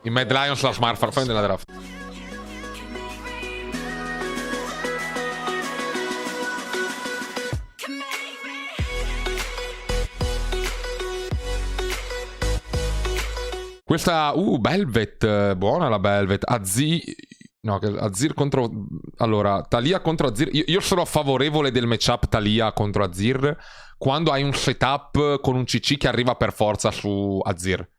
I Mad Lions la Smart Farm della draft. Questa, Velvet, buona la Velvet. Azir contro... Allora, Talia contro Azir. Io sono favorevole del matchup Talia contro Azir quando hai un setup con un CC che arriva per forza su Azir.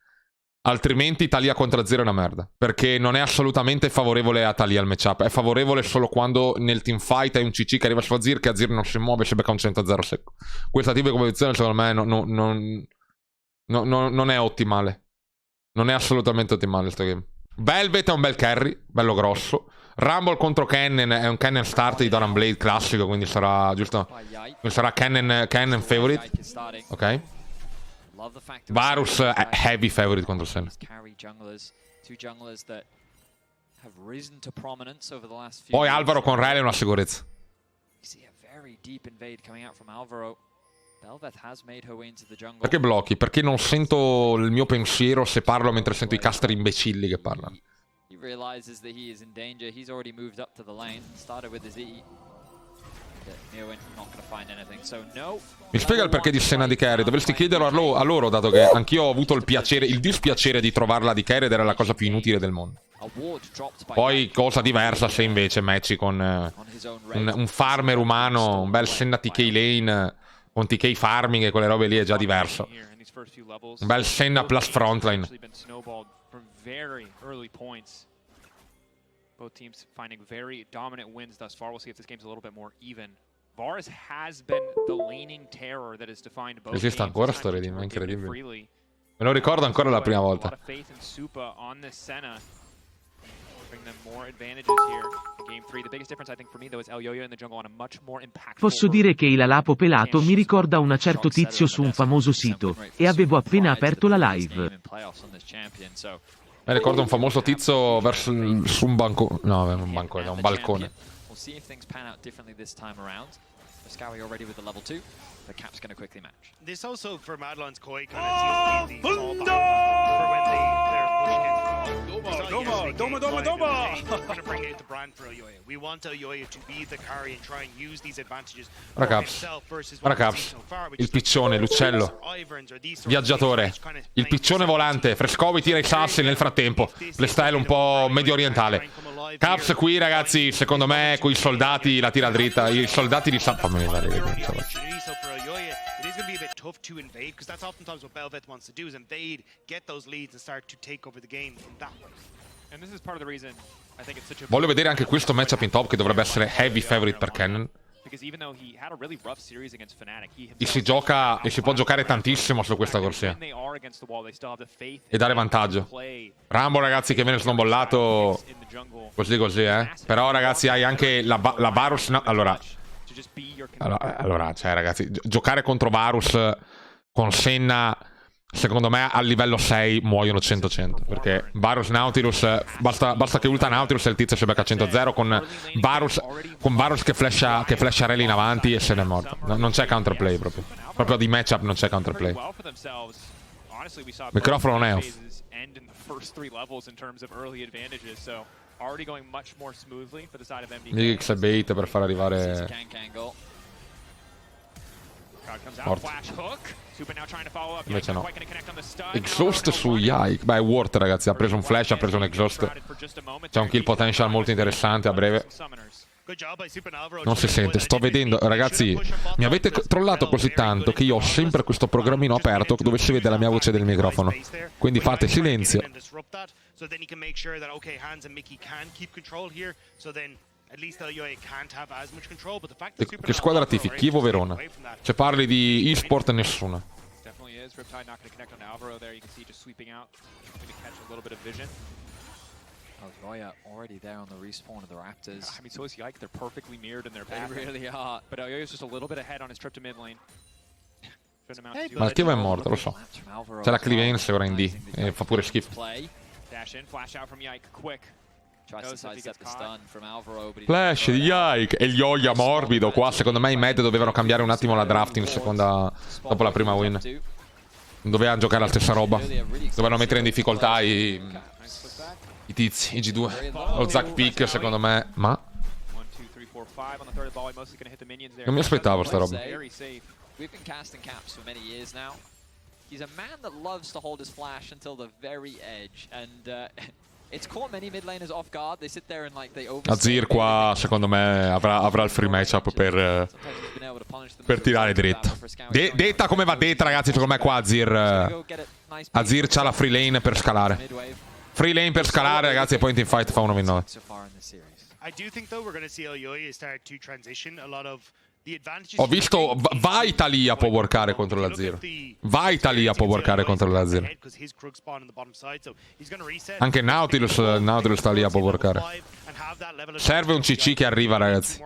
Altrimenti Talia contro Azir è una merda. Perché non è assolutamente favorevole a Talia il matchup. È favorevole solo quando nel teamfight hai un CC che arriva su Azir, che Azir non si muove e si becca un 100-0 secco. Questa tipo di composizione secondo me non è ottimale. Non è assolutamente ottimale sto game. Velvet è un bel carry, bello grosso. Rumble contro Cannon è un Cannon start di Doran Blade classico, quindi sarà giusto. Quindi sarà Cannon favorite. Ok. Varus è heavy favorite contro Senna. Poi Alvaro con Rayleigh è una sicurezza. Perché blocchi? Perché non sento il mio pensiero se parlo mentre sento i caster imbecilli che parlano. Mi spiega il perché di Senna di carry? Dovresti chiederlo a loro, dato che anch'io ho avuto il dispiacere di trovarla di carry ed era la cosa più inutile del mondo. Poi cosa diversa se invece matchi con un farmer umano, un bel Senna TK lane con TK farming e quelle robe lì è già diverso. Un bel Senna plus frontline. Both teams finding very dominant wins thus far. We'll see if this game's a little bit more even. Varus has been the leaning terror that has defined both. Esiste ancora sto redeem, è incredibile. Me lo ricordo ancora la prima volta. Posso dire che il Alapo pelato mi ricorda un certo tizio su un famoso sito, e avevo appena aperto la live. Mi ricordo un famoso tizio su un banco. No, un bancone, un balcone. Scowy already with the level 2. The cap's going to quickly match. This also for Madeline's Koi kind of seals the for when they're pushing it. Doma! We're going to bring out the brand for Elyoya. We want Elyoya to be the carry and try and use these advantages for himself versus what we've seen so far. Il piccione, l'uccello. Viaggiatore. Il piccione volante. Frescovi tira i sassi nel frattempo. Playstyle un po' medio orientale. Caps qui ragazzi, secondo me coi soldati la tira dritta. I soldati di fammi vedere che voglio vedere anche questo matchup in top che dovrebbe essere heavy favorite per Cannon. E si gioca e si può giocare tantissimo su questa corsia e dare vantaggio. Rambo ragazzi che viene snowballato così però ragazzi hai anche la Varus allora cioè ragazzi giocare contro Varus con Senna secondo me al livello 6 muoiono 100-100 perché Varus Nautilus basta che ulta Nautilus e il tizio si becca 100-0 con Varus che flasha Rayleigh in avanti e se ne è morto. Non c'è counterplay proprio di matchup non c'è counterplay. Microfono non è off. Mikyx è bait per far arrivare morto. Invece no. Exhaust su Yike. Beh, è worth ragazzi. Ha preso un flash, ha preso un exhaust. C'è un kill potential molto interessante a breve. Non si sente. Sto vedendo, ragazzi. Mi avete trollato così tanto che io ho sempre questo programmino aperto dove si vede la mia voce del microfono. Quindi fate silenzio. Che squadra tifi? Chievo o Verona? Se parli di e-sport nessuna. Elyoya already there on the respawn of the Raptors. I mean, so is Yike. They're perfectly mirrored in their path. They really are. But Elyoya's just a little bit ahead on his trip to mid lane. Ma il Kiva è morto, lo so. C'è la Cleavance ora in D e fa pure schifo. Flash di Yike e Elyoya morbido. Qua secondo me i Mad dovevano cambiare un attimo la draft in seconda dopo la prima win. Dovevano giocare la stessa roba. Dovevano mettere in difficoltà i tizi, i G2. Lo Zac Pick secondo me. Ma non mi aspettavo sta roba. He's a man that loves to hold his flash until the very edge, and it's caught many mid laners off guard. They sit there and like they overstay. Azir qua secondo me avrà il free matchup per tirare dritto. Detta come va detta, ragazzi, secondo me qua Azir c'ha la free lane per scalare. Free lane per scalare, ragazzi, e poi in teamfight fa 1v9. I do think though we're going to see Elyoya start to transition a lot of. Ho visto vai Talia può workare contro l'Azir. Vai Talia può workare contro l'Azir. Anche Nautilus Talia può workare. Serve un CC che arriva, ragazzi.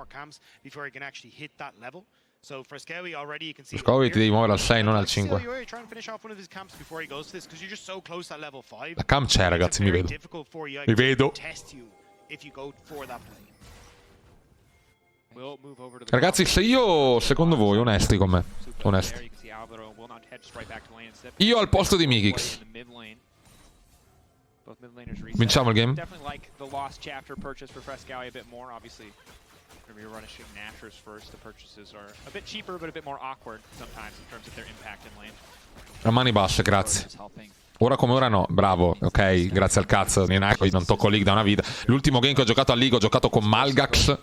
Scovi ti devi muovere al 6, non al 5. La cam c'è, ragazzi, mi vedo. Mi vedo. Ragazzi, se io, secondo voi, onesti con me, onesti, io al posto di Mikyx, vinciamo il game? A mani basse, grazie. Ora come ora no, bravo, ok, grazie al cazzo, non tocco League da una vita. L'ultimo game che ho giocato a League ho giocato con Malgax,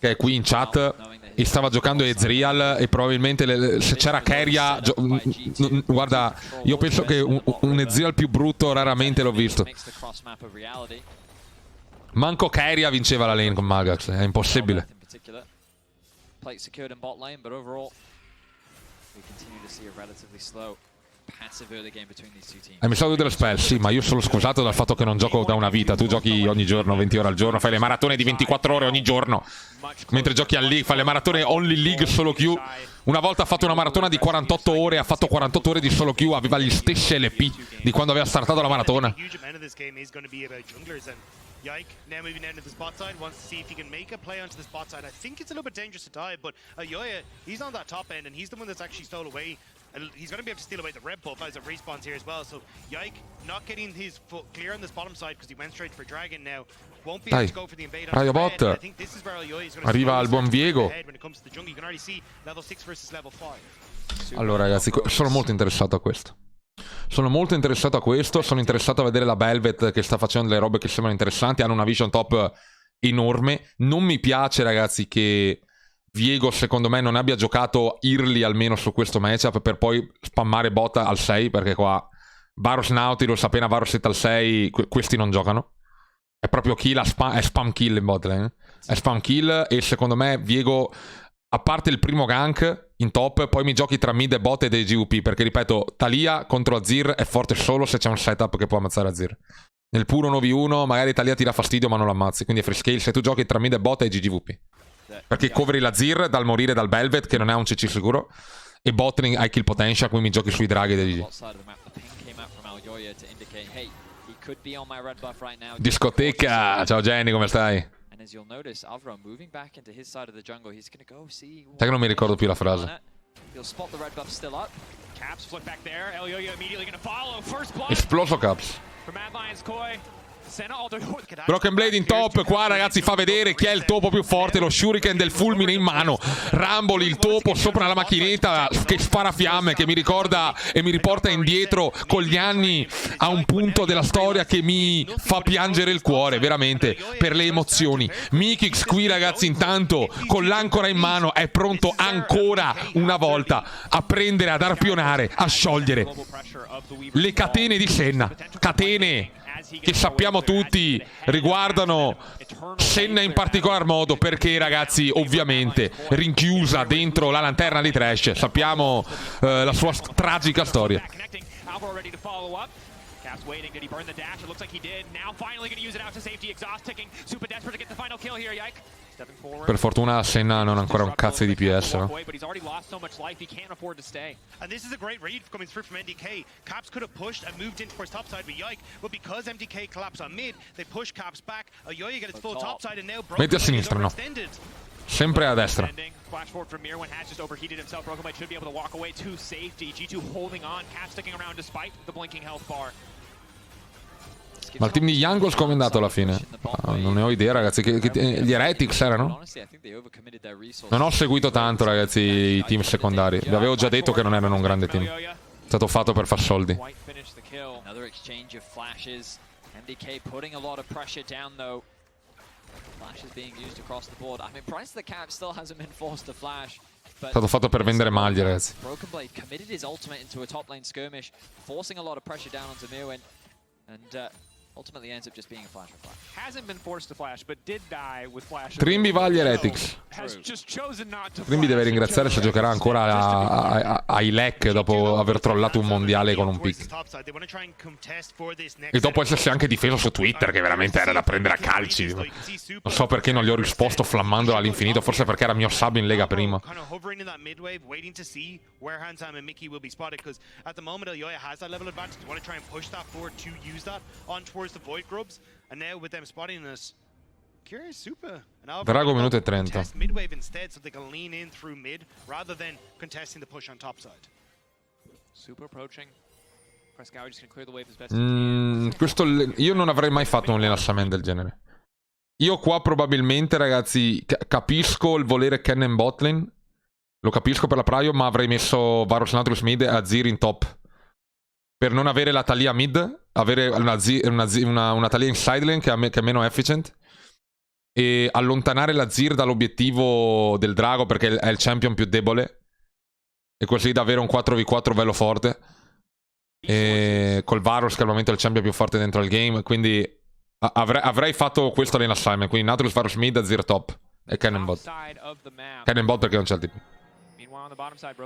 che è qui in chat, e stava giocando Ezreal, e probabilmente se c'era Keria, guarda, io penso che un Ezreal più brutto raramente l'ho visto. Manco Keria vinceva la lane con Malgax, è impossibile. Mi sa delle spell, sì, ma io sono scusato dal fatto che non gioco da una vita. Tu giochi ogni giorno, 20 ore al giorno, fai le maratone di 24 ore ogni giorno, mentre giochi al League, fai le maratone only League solo Q. Una volta ha fatto una maratona di 48 ore, ha fatto 48 ore di solo Q, aveva gli stessi LP di quando aveva startato la maratona. Yike now moving down to the spot side, wants to see if he can make a play onto the spot side. I think it's a little bit dangerous to dive, but Elyoya, he's on that top end, and he's the one that's actually stole away. He's going to be able to steal away the red buff as it respawns here as well. So Yike not getting his foot clear on this bottom side because he went straight for Dragon now. Won't be able to go for the invade on bot. I think this is where Elyoya is going to arriva al buon Viego. when it comes to the jungle. You can already see level 6 versus level 5. Allora, ragazzi, sono molto interessato a questo. Sono molto interessato a questo. Sono interessato a vedere la Velvet che sta facendo delle robe che sembrano interessanti. Hanno una vision top enorme. Non mi piace, ragazzi, che Viego, secondo me, non abbia giocato early almeno su questo matchup per poi spammare bot al 6, perché qua Varus Nautilus, appena Varus set al 6, questi non giocano. È proprio kill, è spam kill in bot lane. È spam kill, e secondo me Viego, a parte il primo gank in top, poi mi giochi tra mid e bot e dei GVP, perché ripeto, Talia contro Azir è forte solo se c'è un setup che può ammazzare Azir. Nel puro 1v1 magari Talia ti dà fastidio ma non lo ammazzi, quindi è free scale se tu giochi tra mid e bot e GVP, perché coveri l'Azir dal morire dal Velvet che non è un CC sicuro, e bottling hai kill potential, quindi mi giochi sui draghi dei GG. Discoteca, ciao Jenny, come stai? Sai che non mi ricordo più la frase. Esploso Caps. Broken Blade in top. Qua, ragazzi, fa vedere chi è il topo più forte. Lo shuriken del fulmine in mano. Rumble, il topo sopra la macchinetta che spara fiamme, che mi ricorda e mi riporta indietro con gli anni a un punto della storia che mi fa piangere il cuore, veramente, per le emozioni. Mikyx qui, ragazzi, intanto con l'ancora in mano è pronto ancora una volta a prendere, ad arpionare, a sciogliere le catene di Senna. Catene che sappiamo tutti riguardano Senna in particolar modo, perché, ragazzi, ovviamente rinchiusa dentro la lanterna di Thresh, sappiamo la sua tragica storia. Waiting, did he burn the dash? It looks like he did. Now finally going to use it out to safety. Exhaust ticking. Super desperate to get the final kill here, Yike. Stepping forward. Per fortuna Senna non ha ancora un cazzo di DPS, no? But he's already lost so much life, he can't afford to stay. And this is a great read coming through from MDK. Caps could have pushed and moved in towards top side with Yike, but because MDK collapsed on mid, they push Caps back. Yoya get its full top side and now broke. Metti a sinistra, no. Sempre a destra. Flash forward from Mirwin has just overheated himself. Broken Blade should be able to walk away to safety. G2 holding on, Cap sticking around despite the blinking health bar. Ma il team di Youngos come è andato alla fine? Non ne ho idea, ragazzi. Gli Heretics erano? Non ho seguito tanto, ragazzi, i team secondari. Vi avevo già detto che non erano un grande team. È stato fatto per far soldi. Another exchange of flashes. MDK putting a lot of pressure down though. Flashes being used across the board. I mean, Price the Cap still hasn't been forced to flash. È stato fatto per vendere maglie, ragazzi. Broken Blade committed his ultimate into a top lane skirmish, forcing a lot of pressure down onto Mirwin, and ultimately ends up just being a flash for flash. Hasn't been forced to flash, but did die with flash. Trimby va agli Heretics. Has just chosen not to Trimby deve ringraziare se giocherà ancora ai LEC dopo aver trollato un mondiale con un pick. E dopo essersi anche difeso su Twitter, che veramente era da prendere a calci. Non so perché non gli ho risposto flammandolo all'infinito, forse perché era mio sub in Lega prima. Drago minuto e 30. Io non avrei mai fatto un rilassamento del genere. Io qua probabilmente, ragazzi, capisco il volere Kennen botlane. Lo capisco per la Prio, ma avrei messo Varus Nautilus mid e Azir in top. Per non avere la Talia mid, avere una Talia in side lane che è meno efficient. E allontanare la Zir dall'obiettivo del drago perché è il champion più debole. E così da avere un 4v4 bello forte. E col Varus che al momento è il champion più forte dentro il game. Quindi avrei fatto questo lane assignment. Quindi Nautilus Varus mid, Azir top. E Cannon bot. Cannon bot perché non c'è il tipo.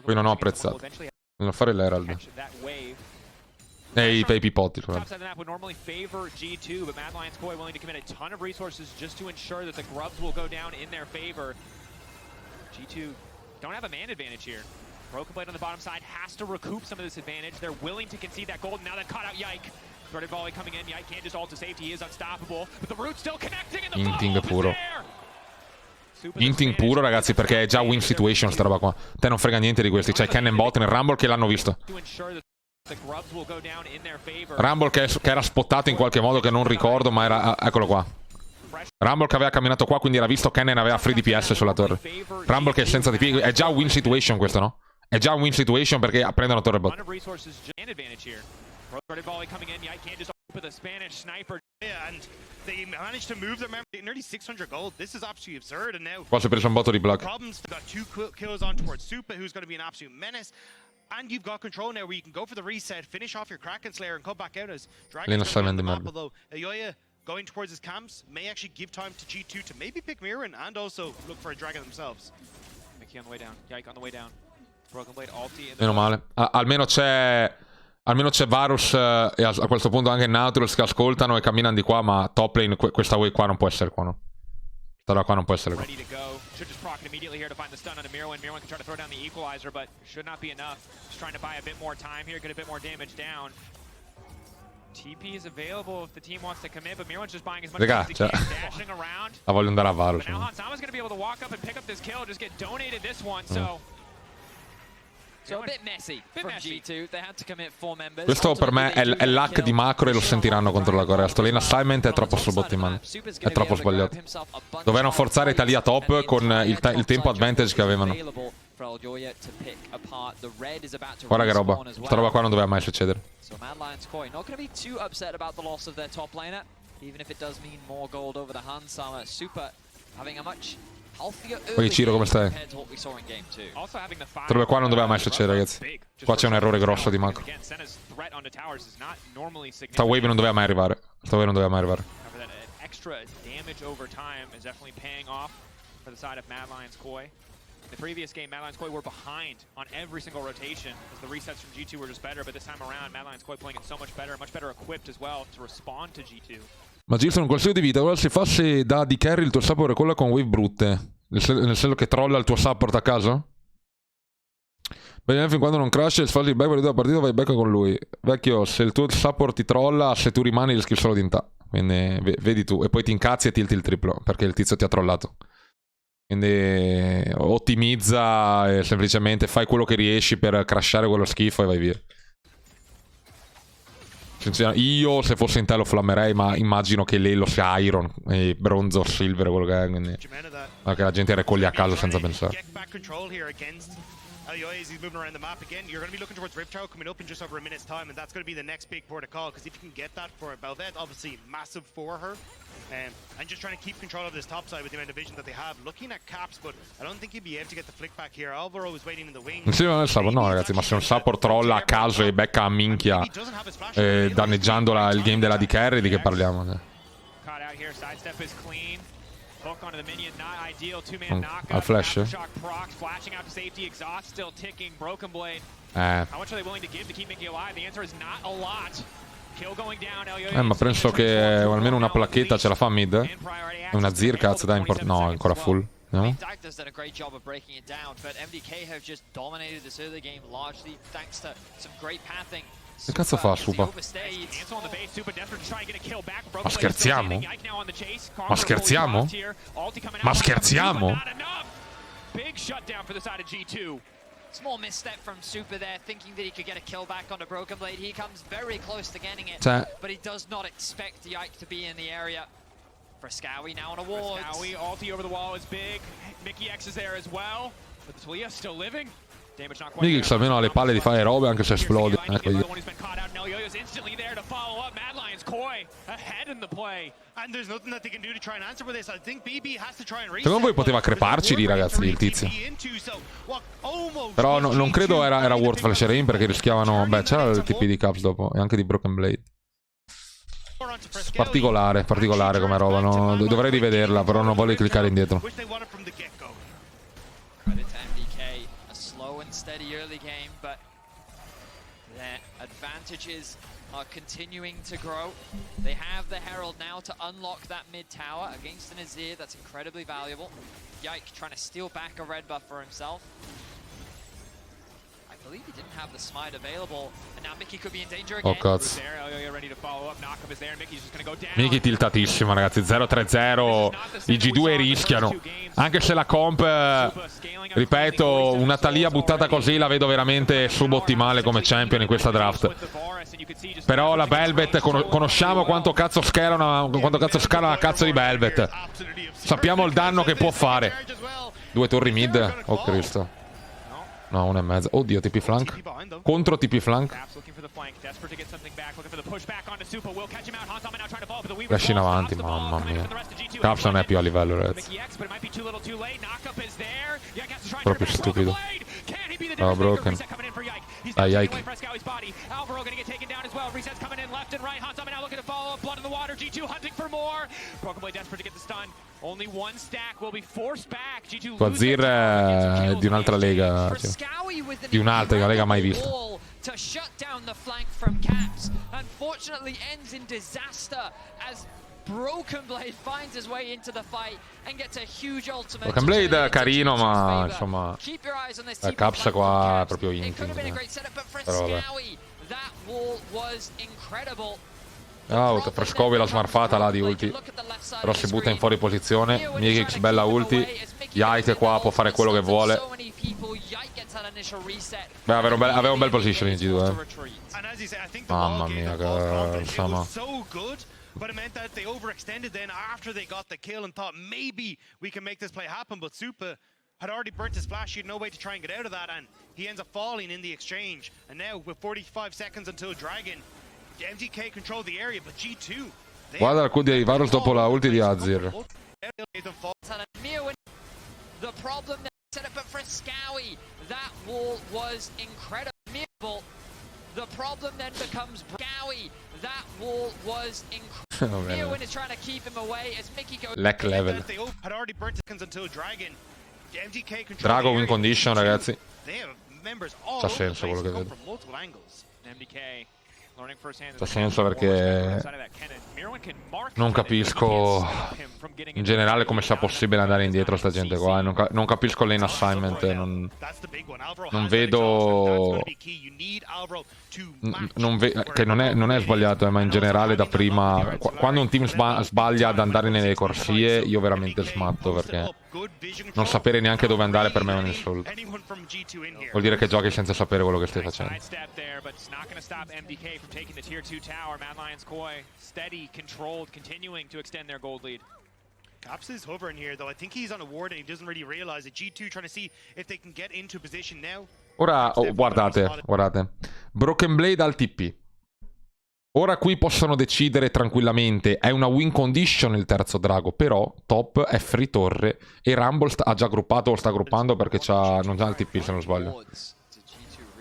Poi non ho apprezzato. Non fare l'Herald. E i pipotti. Top side of the map would normally favor G2, but Mad Lions Koi willing to commit a ton of resources just to ensure that the grubs will go down in their favor. G2 don't have a man advantage here. Broken Blade on the bottom side has to recoup some of this advantage. They're willing to concede that gold. Now they've caught out Yike. Threaded volley coming in. Yike can't just ult to safety. He is unstoppable. But the root still connecting and the Inting follow-up puro. is there. Inting puro, ragazzi, perché è già win situation sta roba qua. Te non frega niente di questi. C'è Cannon bot nel Rumble che l'hanno visto. Rumble che era spottato in qualche modo che non ricordo, ma era... eccolo qua. Rumble che aveva camminato qua, quindi era visto Kennen aveva free DPS sulla torre. Rumble che è senza DP. È già win situation questo, no? È già win situation perché prendono torre bot. Qua si è preso un botto di block. And you've got control now where you can go for the reset, finish off your Kraken Slayer and come back out as Lane Dragon's on assignment the map, di merda. although Ayoya going towards his camps may actually give time to G2 to maybe pick Mirren and also look for a Dragon themselves. Mikyx on the way down, Yike on the way down. Broken Blade ulti. Meno male. Almeno c'è Varus e a questo punto anche Nautilus che ascoltano e camminano di qua, ma top lane questa way qua non può essere qua, no? Questa qua non può essere qua. Ready to go. Should just proc immediately here to find the stun on Mirwin. Mirwin can try to throw down the equalizer, but should not be enough. Just trying to buy a bit more time here, get a bit more damage down. TP is available if the team wants to commit, but Mirwin's just buying as much as he can, dashing around. La voglio andare a Varus. But now Hansama's going to be able to walk up and pick up this kill, just get donated this one, so... So a bit messy from G2. They had to commit 4 members. Questo per me è l'hack di macro e lo sentiranno contro la Corea. Sto lane assignment è troppo subbottimale. È troppo sbagliato. Dovevano forzare Italia top con il tempo advantage che avevano. Guarda che roba. Sta roba qua non doveva mai succedere. So Mad Lions Koi not going to be too upset about the loss of their top laner, even if it does mean more gold over the Hansama. Super having a much Poi Ciro come stai? Trovo qua non doveva mai succedere, ragazzi. Qua c'è un errore grosso di macro. Sta wave non doveva mai arrivare. Sta wave non doveva mai arrivare. The previous game, Mad Lions Koi were behind on every single rotation as the resets from G2 were just better, but this time around, Mad Lions Koi playing it so much better equipped as well to respond to G2. Ma Gilson, un consiglio di vita, ora si fa se da di carry il tuo support e quello con wave brutte. Nel senso che trolla il tuo support a caso? Beh, fin quando non crash e sfasi il back per la partita vai back con lui. Vecchio, se il tuo support ti trolla, se tu rimani rischi solo di intà. Quindi vedi tu. E poi ti incazzi e tilti il triplo, perché il tizio ti ha trollato. Quindi ottimizza e semplicemente fai quello che riesci per crashare quello schifo e vai via. Io se fossi in te lo flammerei, ma immagino che lei lo sia Iron, e bronzo o silver, quello che è, quindi che la gente raccoglie a caso senza pensare. As he's moving around the map again, you're going to be looking towards Riptow coming up in just over a minute's time, and that's going to be the next big port of call, because if you can get that for Belvet, obviously massive for her, and just trying to keep control of this top side with the amount of vision that they have. Looking at caps, but I don't think he'd be able to get the flick back here. Alvaro is waiting in the wing. Sì, no ragazzi, ma se un support trolla a caso e becca a minchia danneggiando il game della D-Carry, di che parliamo? Caught out here, sidestep is clean. Hook onto the minion, not ideal. Two-man knockup. Al flash. Shock procs, flashing out to safety. Exhaust still ticking. Broken blade. How much are they willing to give to keep Mikyx alive? The answer is not a lot. Kill going down. Ma penso che almeno una placchetta ce la fa mid. E una Zir, cazzo, dai, no, ancora full. No? Mikyx has done a great job of breaking it down, but MDK have just dominated this early game largely thanks to some great pathing. Che cazzo fa Supa? Ma scherziamo? Ma scherziamo? Ma scherziamo? Small misstep from Super there, thinking that he could get a kill back onto Broken Blade. He comes very close to getting it, but he does not expect Yike to be in the area. Frescowi now on a ward. Frescowi, ulti over the wall is big. Mikyx is there as well. But the Talia still living. Mikyx almeno ha le palle di fare robe anche se esplode. Ecco io. Secondo voi poteva creparci lì, ragazzi, il tizio? Però non credo era worth flashare in, perché rischiavano... Beh, c'era il TP di Caps dopo, e anche di Broken Blade. Particolare come roba, no? Dovrei rivederla, però non voglio cliccare indietro. Steady early game, but their advantages are continuing to grow. They have the Herald now to unlock that mid tower against an Azir. That's incredibly valuable. Yike trying to steal back a red buff for himself. I believe he didn't have the smite available, and now Mikyx could be in danger again. Oh cazzo. Mikyx tiltatissima, ragazzi. 0-3-0. I G2 rischiano. Anche se la comp, ripeto, una Talia buttata così la vedo veramente subottimale come champion in questa draft. Però la Velvet, conosciamo quanto cazzo scala la cazzo di Velvet. Sappiamo il danno che può fare. 2 torri mid. Oh Cristo. No, 1,5. Oddio, TP flank. Contro TP flank. Flash in avanti, mamma mia. Caps non è più a livello, ragazzi. Proprio stupido. Oh, broken. Dai, Yike. Tua Zir è di un'altra lega, cioè. Di un'altra, di una lega mai vista. To shut down the flank from Caps, unfortunately ends in disaster as Broken Blade finds his way into the fight and gets a huge ultimate. Broken Blade è carino, ma insomma la Caps qua è proprio intimo. Però vabbè. Ah, Frescovi la smarfata là di ulti. Però si butta in fuori posizione. Mikyx bella ulti. Yike qua può fare quello che vuole. Beh, aveva un bel position in G2. Mamma mia, che insomma. But it meant that they overextended then after they got the kill and thought maybe we can make this play happen, but Supa had already burnt his flash. He had no way to try and get out of that, and he ends up falling in the exchange. And now with 45 seconds until Dragon, MDK controlled the area, but G2... Guarda il Q di Varus dopo la ulti di Azir. The problem that set up for Frescowi, that wall was incredible. The problem then becomes Frescowi. That wall was incredible. Mirwin is trying to keep him away as Mickey goes. Lack level. Drago win condition, ragazzi. C'ha senso quello che vedo. C'ha senso perché non capisco in generale come sia possibile andare indietro sta gente qua. Non capisco lane assignment. Non vedo che non è sbagliato, ma in generale da prima quando un team sbaglia ad andare nelle corsie io veramente smatto, perché Non sapere neanche dove andare per me è un insulto. Vuol dire che giochi senza sapere quello che stai facendo. Caps is hovering here, though. I think he's on a ward and he doesn't really realize it. G2 trying to see if they can get into position now. Ora, guardate, guardate. Broken Blade al TP. Ora qui possono decidere tranquillamente. È una win condition il terzo drago. Però top è free torre. E Rumble ha già gruppato o sta gruppando perché non c'ha il TP se non sbaglio.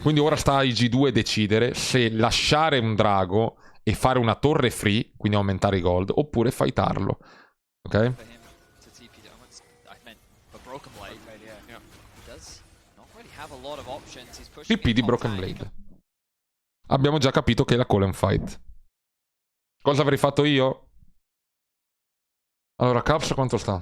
Quindi ora sta ai G2 decidere se lasciare un drago e fare una torre free, quindi aumentare i gold, oppure fightarlo. Ok? TP di Broken Blade. Abbiamo già capito che la call è un fight. Cosa avrei fatto io? Allora, Caps quanto sta?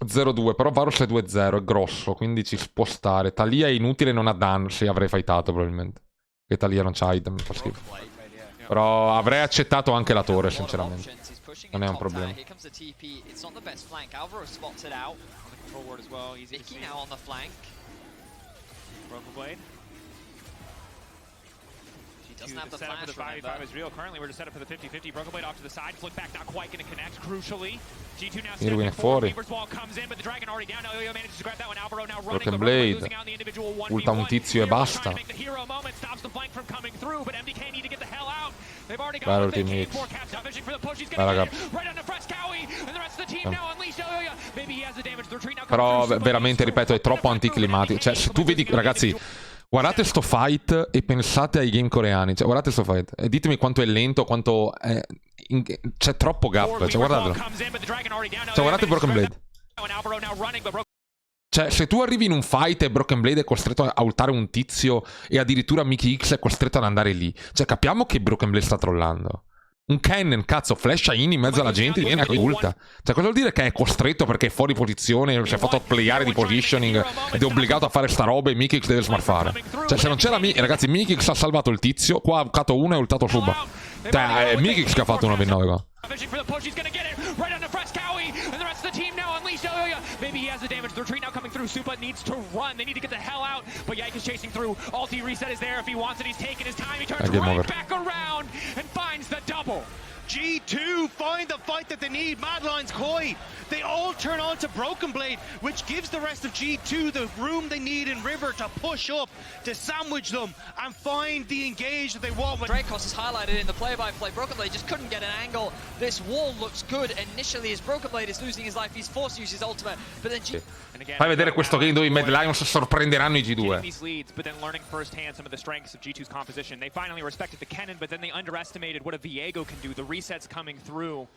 0-2, però Varus è 2-0, è grosso, quindi ci può stare. Talia è inutile, non ha dano, sì, avrei fightato probabilmente. Che Talia non c'ha item, fa schifo. Però avrei accettato anche la torre, sinceramente. Non è un problema. Doesn't have the flash for the is real. Currently, we're just set up for the 50-50. Broken Blade off to the side. Flick back, not quite going to connect. Crucially, G2 now stepping forward. Weaver's Wall comes in, but the Dragon already down. Yo-Yo manages to grab that one. Alvaro now running. Broken Blade. Ulta un tizio e basta. Bella ultimate. Bella cap. Però veramente, ripeto, è troppo anticlimatico. Cioè, se tu vedi, ragazzi, guardate sto fight e pensate ai game coreani. Cioè, guardate sto fight e ditemi quanto è lento, quanto è... C'è troppo gap. Cioè, guardatelo. Cioè, guardate Broken Blade. Cioè, se tu arrivi in un fight e Broken Blade è costretto a ultare un tizio e addirittura Mikyx è costretto ad andare lì. Cioè, capiamo che Broken Blade sta trollando. Un cannon, cazzo, flasha in mezzo alla gente e viene a ulta. Cioè, cosa vuol dire che è costretto perché è fuori posizione, si è fatto playare di positioning ed è obbligato a fare sta roba e Mikyx deve smarfare? Cioè, se non c'era ragazzi, Mikyx ha salvato il tizio, qua ha bucato uno e ha ultato Suba. Cioè, è Mikyx che ha fatto 1v9 qua. Maybe he has the damage. The retreat now coming through. Supa needs to run. They need to get the hell out. But Mikyx is chasing through. Ulti reset is there if he wants it. He's taking his time. He turns right back around and finds the double. G2 find the fight that they need. Madline's Koi. They all turn on to Broken Blade, which gives the rest of G2 the room they need in River to push up, to sandwich them, and find the engage that they want. Dracos is highlighted in the play-by-play. Broken Blade just couldn't get an angle. This wall looks good initially as Broken Blade is losing his life. He's forced to use his ultimate, but then Fai vedere questo game dove i Mad Lions sorprenderanno i G2. These leads, but then learning firsthand some of the strengths of G2's composition. They finally respected the Kennen, but then they underestimated what a Viego can do. The resets coming through.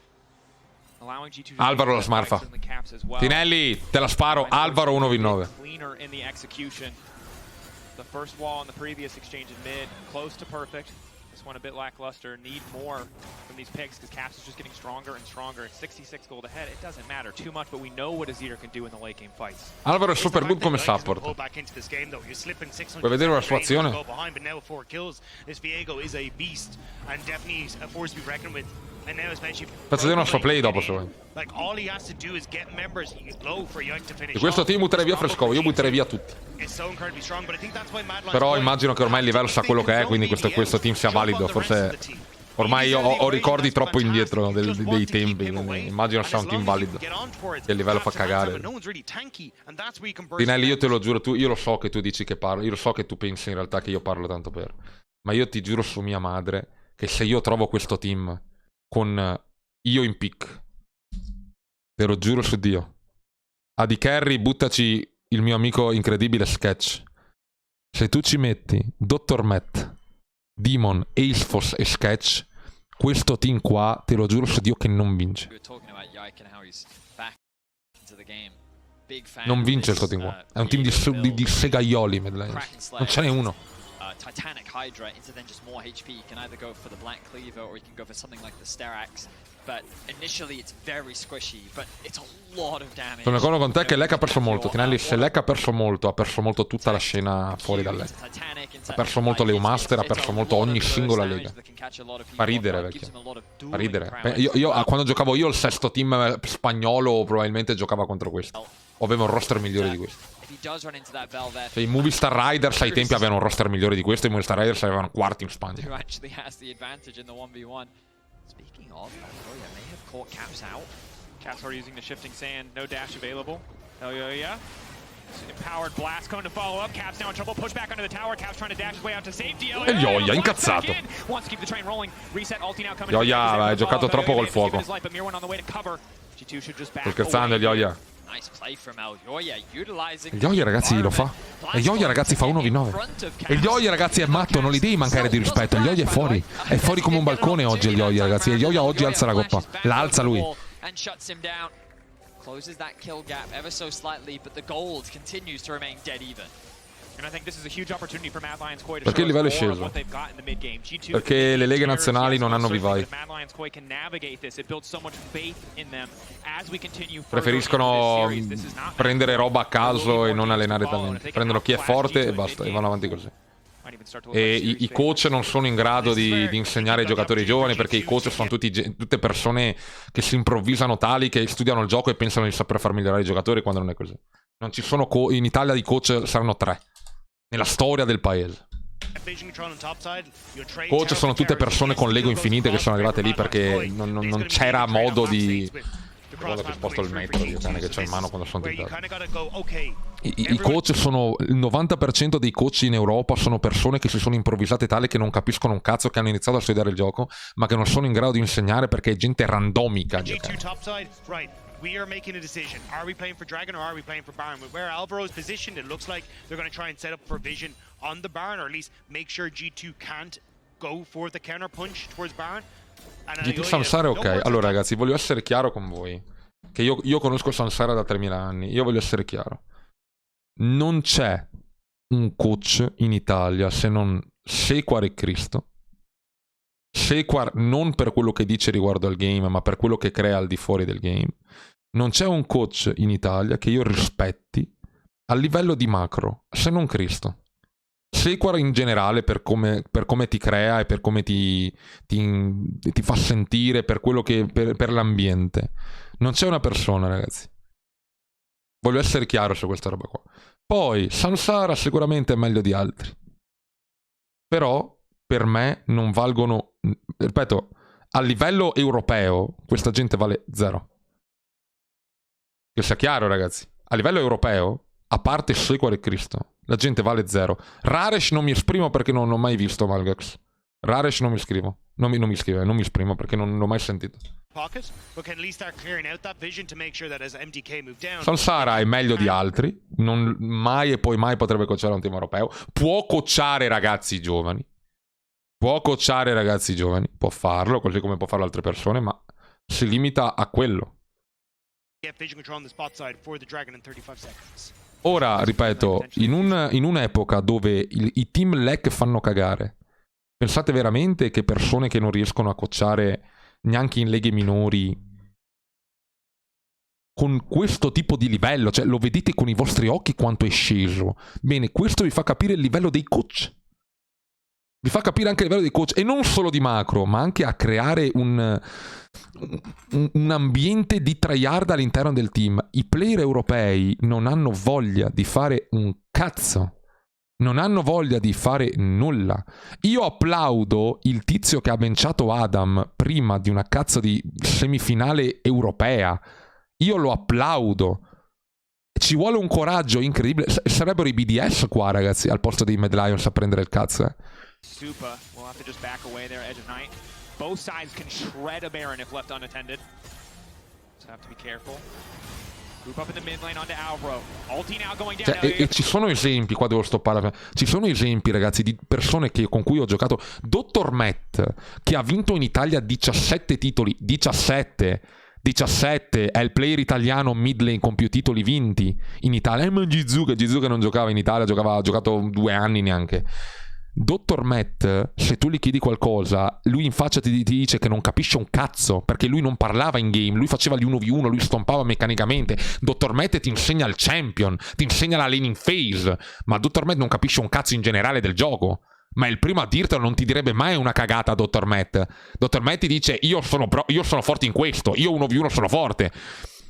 Alvaro la smarfa. Tinelli, te la sparo. Alvaro 1v9. The first wall in the previous exchange in mid, close to perfect. This one a bit lackluster. Need more from these picks because Caps is just getting stronger and stronger. 66 gold ahead. It doesn't matter too much, but we know what Azir can do in the late game fights. Alvaro è super good come support. Vuoi vedere una sua azione? Faccio vedere una sua play dopo se vuoi. Di questo team butterei via Fresco, io butterei via tutti. Però immagino che ormai il livello sa quello che è, quindi questo team sia valido. Forse ormai ho ricordi troppo indietro dei tempi, quindi immagino sia un team valido. Che il livello fa cagare. Tinelli, io te lo giuro, io lo so che tu dici che parlo, io lo so che tu pensi in realtà che io parlo tanto per. Ma io ti giuro su mia madre che se io trovo questo team con io in pick, te lo giuro su Dio, AD Carry buttaci il mio amico incredibile Sketch. Se tu ci metti Dr. Matt, Demon, Aceforce e Sketch, questo team qua, te lo giuro su Dio che non vince. Non vince il suo team qua. È un team di segaioli, Medlines. Non ce n'è uno. Titanic Hydra into then just more HP. You can either go for the Black Cleaver or you can go for something like the Sterax. But initially it's very squishy, but it's a lot of damage. Sono d'accordo con te che Lek ha perso molto. Tinelli, se Lek ha perso molto tutta la scena fuori da Lek. Ha perso molto le Master, ha perso molto ogni singola lega. Fa ridere, vecchio. Fa ridere. Io quando giocavo io il sesto team spagnolo probabilmente giocava contro questo. O aveva un roster migliore di questo. Cioè, i Movie Star Riders ai tempi avevano un roster migliore di questo. I Movie Star Riders avevano quarti in Spagna. Caps are using the shifting sand, no dash available. Oh yeah. Empowered blast coming to follow up. Caps now in trouble. Push back under the tower. Caps trying to dash his way out to safety. E Yoya incazzato. Wants to keep the train rolling. Reset ulti now coming. Yoya hai giocato troppo col fuoco. Sto scherzando Yoya. Yoya ragazzi lo fa. E Yoya ragazzi fa 1v9. E Yoya ragazzi è matto, non gli devi mancare di rispetto. Yoya è fuori. È fuori come un balcone oggi Yoya ragazzi. E Yoya oggi alza la coppa. La alza lui. Closes that kill gap ever so slightly, but the gold continues to remain dead even. And I think this is a huge opportunity for Mad Lions Koi to perché il livello è sceso? Perché le leghe nazionali non hanno vivai. Preferiscono prendere roba a caso e non allenare talenti. Prendono chi è forte e basta, e vanno avanti così. E i coach non sono in grado di insegnare ai giocatori giovani, perché i coach sono tutte persone che si improvvisano tali, che studiano il gioco e pensano di saper far migliorare i giocatori, quando non è così. Non ci sono in Italia di coach saranno 3 nella storia del paese. Coach sono tutte persone con l'ego infinite che sono arrivate lì perché non c'era modo di... Guarda che sposto il metro, io cane che c'ho in mano quando sono tentato. I coach sono... Il 90% dei coach in Europa sono persone che si sono improvvisate tale che non capiscono un cazzo, che hanno iniziato a studiare il gioco, ma che non sono in grado di insegnare perché è gente randomica. We are making a decision. Are we playing for Dragon or are we playing for Baron? With where Alvaro is positioned, it looks like they're going to try and set up for vision on the Baron, or at least make sure G2 can't go for the counter punch towards Baron. G2 Samsara è ok. Allora ragazzi, voglio essere chiaro con voi, che io conosco Samsara da 3000 anni. Io voglio essere chiaro. Non c'è un coach in Italia se non Sequar e Cristo. Sequar non per quello che dice riguardo al game, ma per quello che crea al di fuori del game. Non c'è un coach in Italia che io rispetti a livello di macro, se non Cristo. Sequar in generale per come ti crea e per come ti fa sentire, per quello che per l'ambiente. Non c'è una persona, ragazzi. Voglio essere chiaro su questa roba qua. Poi Samsara sicuramente è meglio di altri, però per me non valgono, ripeto, a livello europeo questa gente vale 0. Che sia chiaro ragazzi, a livello europeo, a parte Sequar e Cristo, la gente vale 0. Raresh non mi esprimo perché non ho mai visto Malgax. Raresh non mi scrivo. Non mi esprimo perché non l'ho mai sentito. Samsara è meglio di altri, non mai e poi mai potrebbe coachare un team europeo. Può coachare ragazzi giovani. Può coachare ragazzi giovani, può farlo, così come può farlo altre persone, ma si limita a quello. Ora, ripeto, in un'epoca dove i team LEC fanno cagare, pensate veramente che persone che non riescono a coachare neanche in leghe minori con questo tipo di livello, cioè lo vedete con i vostri occhi quanto è sceso? Bene, questo vi fa capire il livello dei coach. Vi fa capire anche il livello dei coach, e non solo di macro, ma anche a creare un ambiente di tryhard all'interno del team. I player europei non hanno voglia di fare un cazzo. Non hanno voglia di fare nulla. Io applaudo il tizio che ha benciato Adam prima di una cazzo di semifinale europea. Io lo applaudo. Ci vuole un coraggio incredibile. Sarebbero i BDS qua, ragazzi, al posto dei Mad Lions a prendere il cazzo, Supa will have to just back away there, Edge of Night. Both sides can shred a Baron if left unattended. So have to be careful. Group up in the mid lane onto Alvaro. Ulti now going down. E ci sono esempi, qua devo stoppare. Ci sono esempi, ragazzi, di persone con cui ho giocato. Dr. Matt, che ha vinto in Italia 17 titoli. 17 è il player italiano mid lane con più titoli vinti in Italia. Ma Gizu che non giocava in Italia, ha giocato 2 anni neanche. Dottor Matt, se tu gli chiedi qualcosa, lui in faccia ti dice che non capisce un cazzo, perché lui non parlava in game, lui faceva gli 1v1, lui stompava meccanicamente. Dottor Matt ti insegna il champion, ti insegna la laning phase, ma Dottor Matt non capisce un cazzo in generale del gioco. Ma è il primo a dirtelo, non ti direbbe mai una cagata, Dottor Matt. Dottor Matt ti dice, io sono forte in questo, io 1v1 sono forte.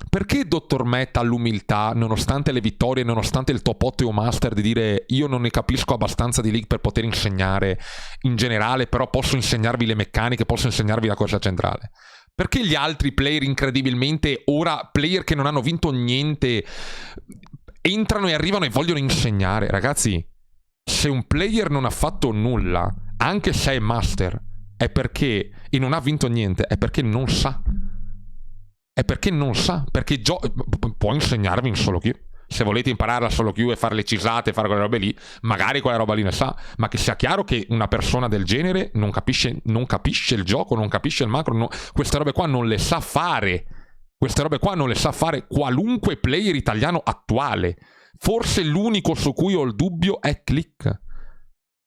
Perché Dottor Matt ha l'umiltà, nonostante le vittorie, nonostante il top 8 o master, di dire io non ne capisco abbastanza di League per poter insegnare in generale, però posso insegnarvi le meccaniche, posso insegnarvi la cosa centrale? Perché gli altri player incredibilmente, ora player che non hanno vinto niente, entrano e arrivano e vogliono insegnare? Ragazzi, se un player non ha fatto nulla, anche se è master, è perché, e non ha vinto niente, è perché non sa. È perché non sa, perché può insegnarvi in solo queue. Se volete imparare la solo queue e fare le cisate, fare quelle robe lì, magari quella roba lì ne sa, ma che sia chiaro che una persona del genere non capisce il gioco, non capisce il macro, queste robe qua non le sa fare. Queste robe qua non le sa fare qualunque player italiano attuale. Forse l'unico su cui ho il dubbio è Click.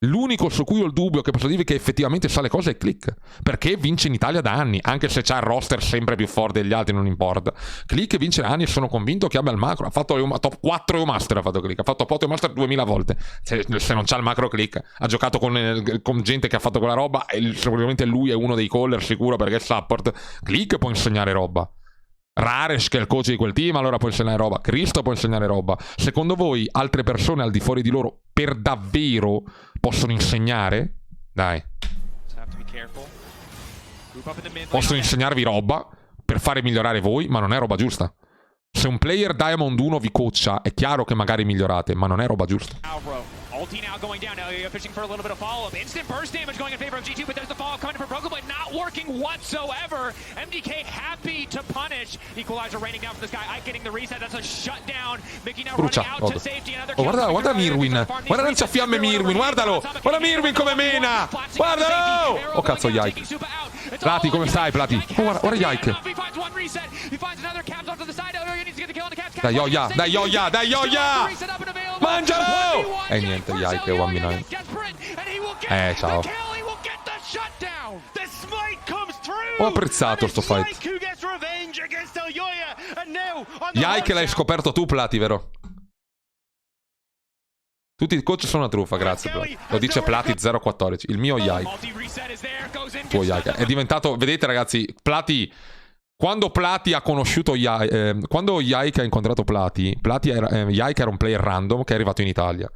L'unico su cui ho il dubbio che posso dirvi che effettivamente sa le cose è Click, perché vince in Italia da anni, anche se c'ha il roster sempre più forte degli altri, non importa. Click vince da anni e sono convinto che abbia il macro. Ha fatto top 4 EU Master, ha fatto Click, ha fatto top 8 EU Master 2000 volte. Se non c'ha il macro Click, ha giocato con gente che ha fatto quella roba e sicuramente lui è uno dei caller sicuro perché è support. Click può insegnare roba. Raresh, che è il coach di quel team, allora può insegnare roba. Cristo può insegnare roba. Secondo voi altre persone al di fuori di loro per davvero possono insegnare? Dai. Possono insegnarvi roba per fare migliorare voi, ma non è roba giusta. Se un player Diamond 1 vi coacha, è chiaro che magari migliorate, ma non è roba giusta. Ulti now going down. Now fishing for a little bit of follow-up. Instant burst damage going in favor of G2, but there's the follow-up coming from Broken Blade. Not working whatsoever. MDK happy to punish. Equalizer raining down from the sky. Ike getting the reset. That's a shutdown. Mickey now running out to safety. Another kill. Guarda Mirwin. Guarda lanciafiamme Mirwin. Guardalo. Guarda Mirwin come mena. Guardalo. Oh cazzo, Yike. Plati, come stai, Plati? Oh, guarda Yike. Dai, Yoya. Dai, Yoya. Dai, Yoya. Mangialo! E niente, Yike è 1v9. Ciao. Ho apprezzato sto fight. Yike l'hai scoperto tu, Plati, vero? Tutti i coach sono una truffa, grazie. Plati. Lo dice Plati 014. Il mio Yike. Tuo Yike. È diventato... Vedete, ragazzi, Plati... Quando Plati ha conosciuto quando Yike ha incontrato Plati Yike era un player random che è arrivato in Italia.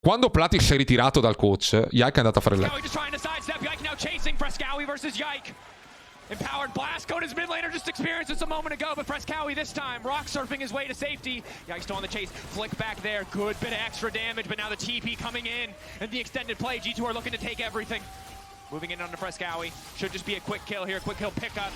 Quando Plati si è ritirato dal coach, Yike è andato a fare il Empowered blast code his mid laner just experienced this a moment ago, but Frescowie this time rock surfing his way to safety. Yike still on the chase, flick back there, good bit of extra damage, but now the TP coming in and the extended play. G2 are looking to take everything. Moving in under Frescowie, should just be a quick kill here, quick kill pickup.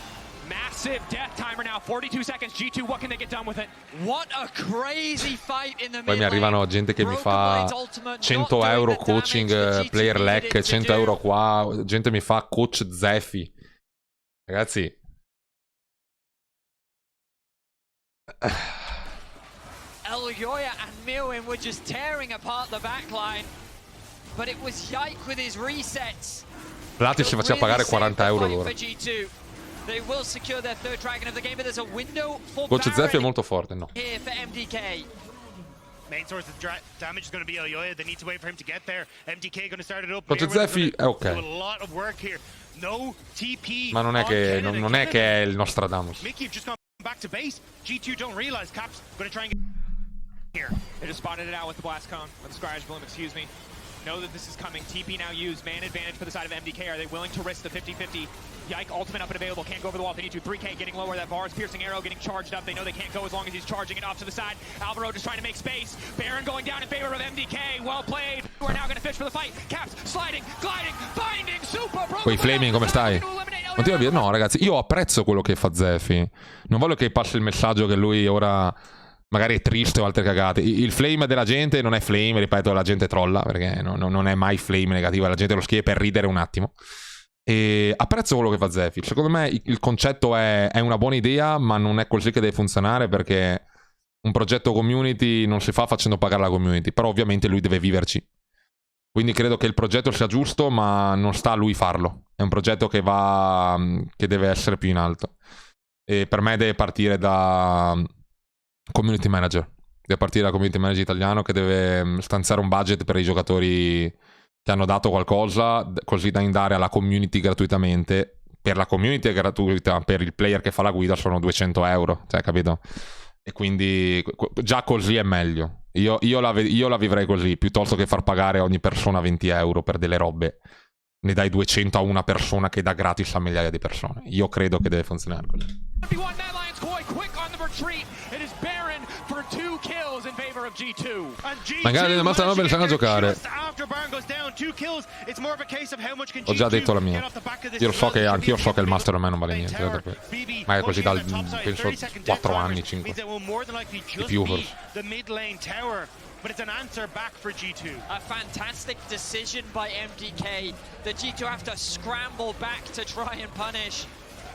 Massive death timer now, 42 seconds. G2, what can they get done with it? What a crazy fight in the Poi mi arrivano gente che mi fa 100 euro coaching player lec, 100 euro qua, gente mi fa coach Zeffi. Ragazzi, Elyoya and Mirwin were just tearing apart the backline, but it was Yike with his resets. Plati si faceva pagare 40 euro l'ora. They will secure their third dragon of the game, but there's a window for coach Zeffi è molto forte, no? Here for MDK. Main source of damage is going to be Elyoya. They need to wait for him to get there. MDK going to start it up. Coach Zeffi è ok. Do a lot of work here. No TP. Ma non è che è il Nostradamus. Mikyx just gone back to base. G2 don't realize Cap's going to try and get here. They just spotted it out with the blast cone, with the Scryage Bloom, excuse me. Know that this is coming. TP now used. Man advantage for the side of MDK. Are they willing to risk the 50-50? Yike ultimate up and available. Can't go over the wall. They need to. 3K getting lower. That bar is piercing arrow getting charged up. They know they can't go as long as he's charging it off to the side. Alvaro just trying to make space. Baron going down in favor of MDK. Well played. We're now going to fish for the fight. Caps sliding, gliding, binding, super bro. Poi Flaming, come stai? Continua a dire, no ragazzi, io apprezzo quello che fa Zeffi. Non voglio che passi il messaggio che lui ora magari è triste o altre cagate. Il flame della gente non è flame, ripeto, la gente trolla, perché non è mai flame negativo, la gente lo scrive per ridere un attimo. E apprezzo quello che fa Zeffi. Secondo me il concetto è una buona idea, ma non è così che deve funzionare, perché un progetto community non si fa facendo pagare la community, però ovviamente lui deve viverci. Quindi credo che il progetto sia giusto, ma non sta a lui farlo. È un progetto che deve essere più in alto. E per me deve partire da community manager. Deve partire da community manager italiano che deve stanziare un budget per i giocatori che hanno dato qualcosa, così da indare alla community gratuitamente. Per la community è gratuita, per il player che fa la guida sono 200 euro, cioè, capito? E quindi già così è meglio. Io la vivrei così, piuttosto che far pagare a ogni persona 20 euro per delle robe. Ne dai 200 a una persona che dà gratis a migliaia di persone. Io credo che deve funzionare così. Magari delle master nobile sanno giocare. Ho già detto la mia. Io so che anch'io so che il master a me non vale niente. Ma è così da penso 4 anni, 5. Di più forse. But it's an answer back for G2. A fantastic decision by MDK. The G2 have to scramble back to try and punish.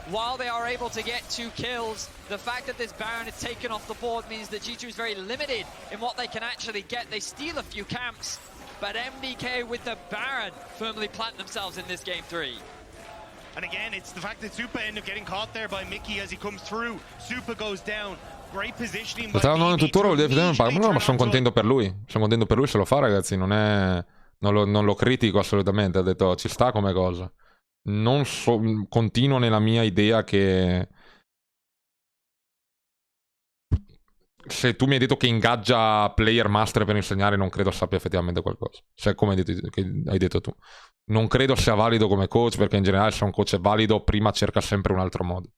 While they are able to get 2 kills, the fact that this Baron is taken off the board means that G2 is very limited in what they can actually get. They steal a few camps, but MDK with the Baron firmly plant themselves in this game 3. And again, it's the fact that Supa ended up getting caught there by Mikyx as he comes through. Supa goes down. Lo sta andando tuttora, ma sono contento per lui. Sono contento per lui se lo fa, ragazzi. Non lo critico assolutamente. Ha detto ci sta come cosa. Continuo nella mia idea che se tu mi hai detto che ingaggia player master per insegnare, non credo sappia effettivamente qualcosa. Se come hai detto tu. Non credo sia valido come coach, perché in generale se un coach è valido prima cerca sempre un altro modo.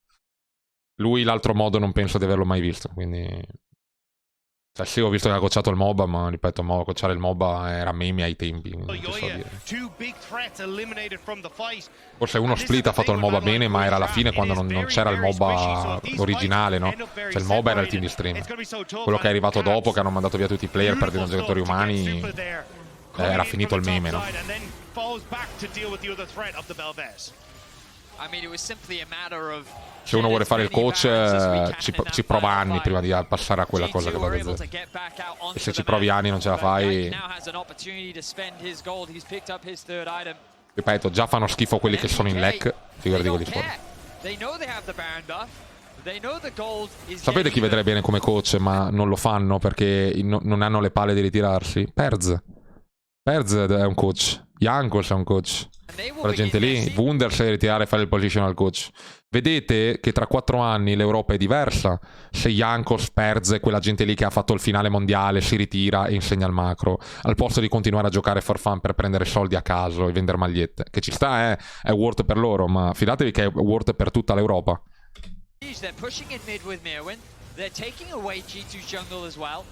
Lui l'altro modo non penso di averlo mai visto, quindi... Cioè sì, ho visto che ha coachato il MOBA, ma ripeto, coachare il MOBA era meme ai tempi, quindi non so dire. Forse uno split ha fatto il MOBA bene, ma era alla fine quando non c'era il MOBA originale, no? Cioè il MOBA era il team di stream. Quello che è arrivato dopo, che hanno mandato via tutti i player perdendo giocatori umani, era finito il meme, no? Se uno vuole fare il coach ci prova anni prima di passare a quella cosa che va a zero. E se ci provi anni non ce la fai... Ripeto, già fanno schifo quelli che sono in LEC, figurati quelli fuori. Sapete chi vedrei bene come coach ma non lo fanno perché non hanno le palle di ritirarsi? Terzo è un coach, Jankos è un coach. Quella gente lì, Wunder si deve ritirare e fare il positional coach. Vedete che tra 4 anni l'Europa è diversa. Se Jankos, Perz, quella gente lì che ha fatto il finale mondiale, si ritira e insegna il macro, al posto di continuare a giocare for fun per prendere soldi a caso e vendere magliette. Che ci sta, è worth per loro, ma fidatevi che è worth per tutta l'Europa. They're pushing in mid with Mirwin. They're taking away G2's jungle as well.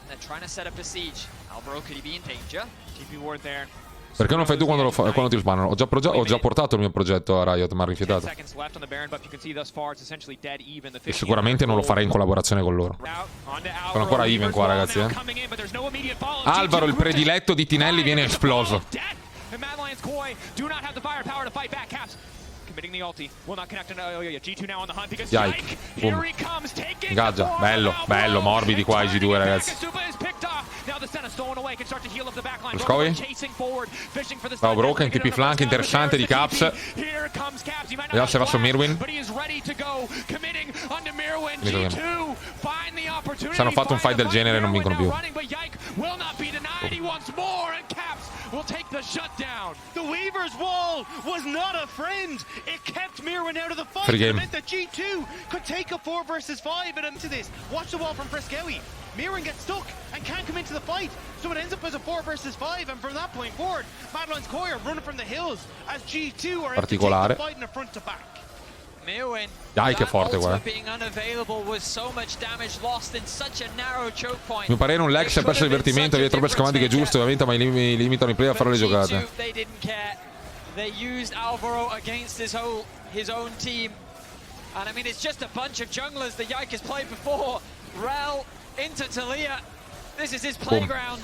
They're trying to set up a siege. Alvaro could he be in danger? TP ward there. Perché non fai tu quando ti spannano? Ho già portato il mio progetto a Riot, mi ha rifiutato. E sicuramente non lo farei in collaborazione con loro. Sono ancora even qua, ragazzi. Alvaro, il prediletto di Tinelli, viene esploso. Yike. Boom. Ingaggia. Bello, morbidi qua i G2, ragazzi. Scovi. Bravo Broken, TP flank interessante di Caps. Vediamo se va su Mirwin. Se hanno fatto un fight del genere non vincono più. Will take the shutdown. The Weaver's wall was not a friend. It kept Mirwin out of the fight. It meant that G2 could take a 4 versus 5 and into this. Watch the wall from Frescowi. Mirwin gets stuck and can't come into the fight. So it ends up as a 4 versus 5, and from that point forward, Madeline's Koi are running from the hills as G2 are able to take the fight in a front to back. Dai che forte qua. Mi pare un Lex ha perso il divertimento, aveva troppe scamatiche giuste, ovviamente, ma limitano i play a fare le giocate. They used Alvaro against his own team. And I mean, it's just a bunch of junglers that Yike has played before. Rel into Talia. This is his playground.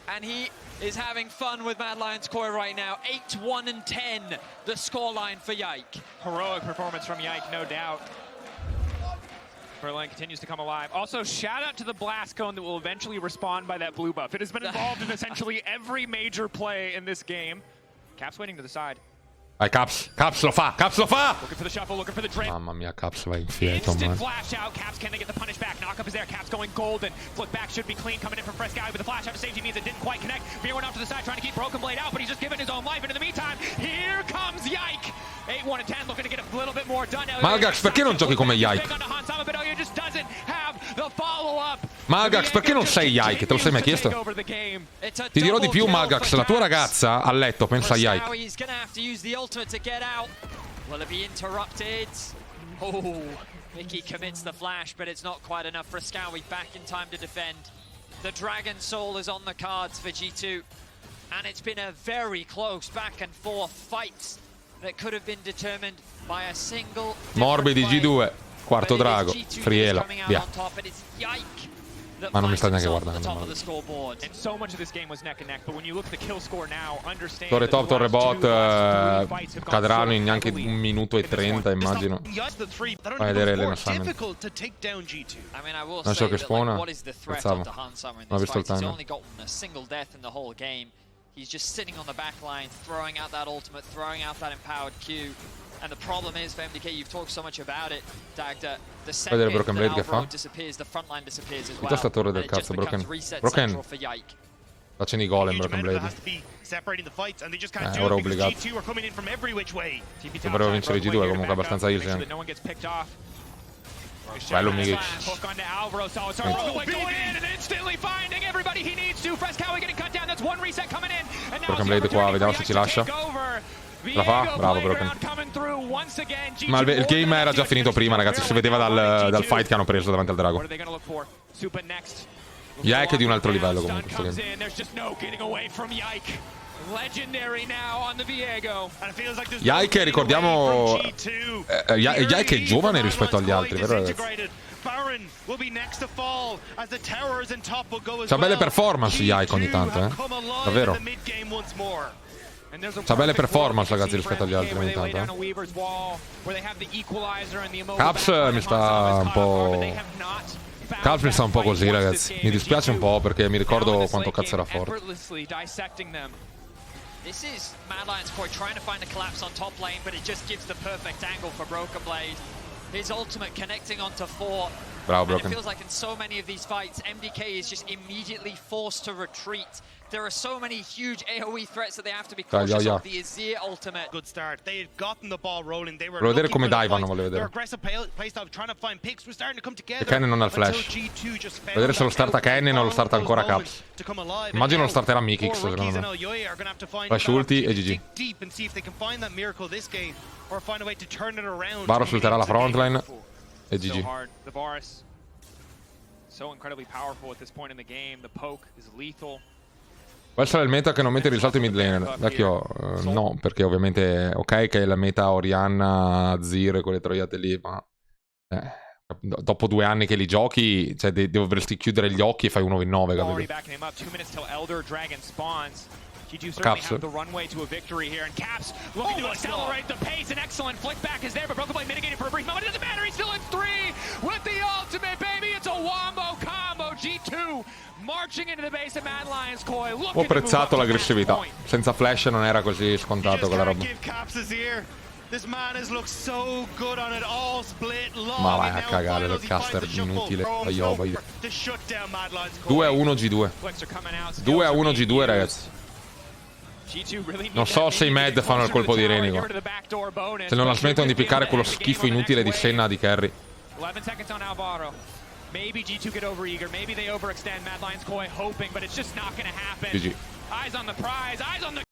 And he is having fun with Mad Lions Koi right now. 8-1-10, the scoreline for Yike. Heroic performance from Yike, no doubt. Furlan continues to come alive. Also, shout out to the blast cone that will eventually respawn by that blue buff. It has been involved in essentially every major play in this game. Caps waiting to the side. Vai Caps, Caps lo fa, Caps lo fa! Looking for the shuffle, looking for the drape. Mamma mia, Caps va infieto, Instant man. flash out. Caps, can they get the punish back? Knockup is there. Caps going golden. Flip back should be clean. Coming in from Frescowi with the flash out of safety means it didn't quite connect. Beer went off to the side trying to keep Broken Blade out, but he's just giving his own life. And in the meantime, here comes Yike. 8-1 and 10, looking to get a little bit more done. Malgax, perché non giochi come Yike? Malgax, perché non sei Yike? Te lo sei mai chiesto? Ti dirò di più, Malgax. La tua ragazza a letto pensa a Yike. Will it be interrupted? Oh, Mickey commits the flash, but it's not quite enough. Frescowi back in time to defend. The Dragon Soul is on the cards for G2. And it's been a very close back and forth fight that could have been determined by a single Morbidi G2, quarto drago, Friela, via. Ma non mi sta neanche guardando. Torre top, torre bot cadranno in neanche 1 minuto e 30, immagino. Vai a vedere Elena Simon. Non so che spawna. Pensavo. Non ho visto il timer. He's just sitting on the back line, throwing out that ultimate, throwing out that empowered Q. And the problem is for MDK, you've talked so much about it, Dagda. The second Broken Blade che fa? disappears, the front line disappears as well. Tutta sta torre del cazzo, Broken. Broken. Facendo i golem, Broken Blade. Ora è obbligato. Dovrebbero vincere G2, è comunque abbastanza easy. Bello Mikyx. Broken Blade qua, vediamo se ci lascia. La fa? Bravo Broken. Ma il game era già finito prima, ragazzi. Si vedeva dal fight che hanno preso davanti al drago. Yike è di un altro livello comunque questo game. Yike, ricordiamo, Yike è giovane rispetto agli altri, vero ragazzi? C'ha belle performance Yike ogni tanto, davvero. C'ha belle performance ragazzi rispetto agli altri ogni tanto, Caps mi sta un po'... Caps mi sta un po' così ragazzi. Mi dispiace un po' perché mi ricordo quanto cazzo era forte. This is Mad Lions Koi trying to find a collapse on top lane, but it just gives the perfect angle for Broken Blade. His ultimate connecting onto 4. Bravo, Broken. And it feels like in so many of these fights, MDK is just immediately forced to retreat. There are so many huge AoE threats that they have to be cautious of. The Azir ultimate. Good start. They had gotten the ball rolling. They were volevo vedere come divano, volevo vedere. E Kennen non ha il flash. Vedere se lo starta Kennen o lo starta ancora Caps. Immagino lo starterà Mikyx, secondo me. Flash ulti e GG. Varus ulterà la frontline e GG. So incredibly powerful at this point in the game. The poke is lethal. Qual sarà il meta che non mette il risalto in mid laner? Vecchio, no, perché ovviamente ok che è la meta Orianna, Azir e quelle troiate lì, ma dopo 2 anni che li giochi, cioè dovresti chiudere gli occhi e fai 1v9, capito? Caps. The runway to a victory here, and Caps looking to accelerate the pace. An excellent flick back is there, but Broken Blade mitigated for a brief moment. It doesn't matter. He's still in 3 with the ultimate, baby. It's a wombo combo. G2 marching into the base of Mad Lions Koi. Ho apprezzato l'aggressività. Senza flash non era così scontato quella roba. Ma vai a cagare del caster inutile. 2-1 G2. 2-1 G2 ragazzi. Non so se i Mad fanno il colpo di Reni qua. Se non la smettono di piccare quello schifo inutile di Senna di Carry. GG.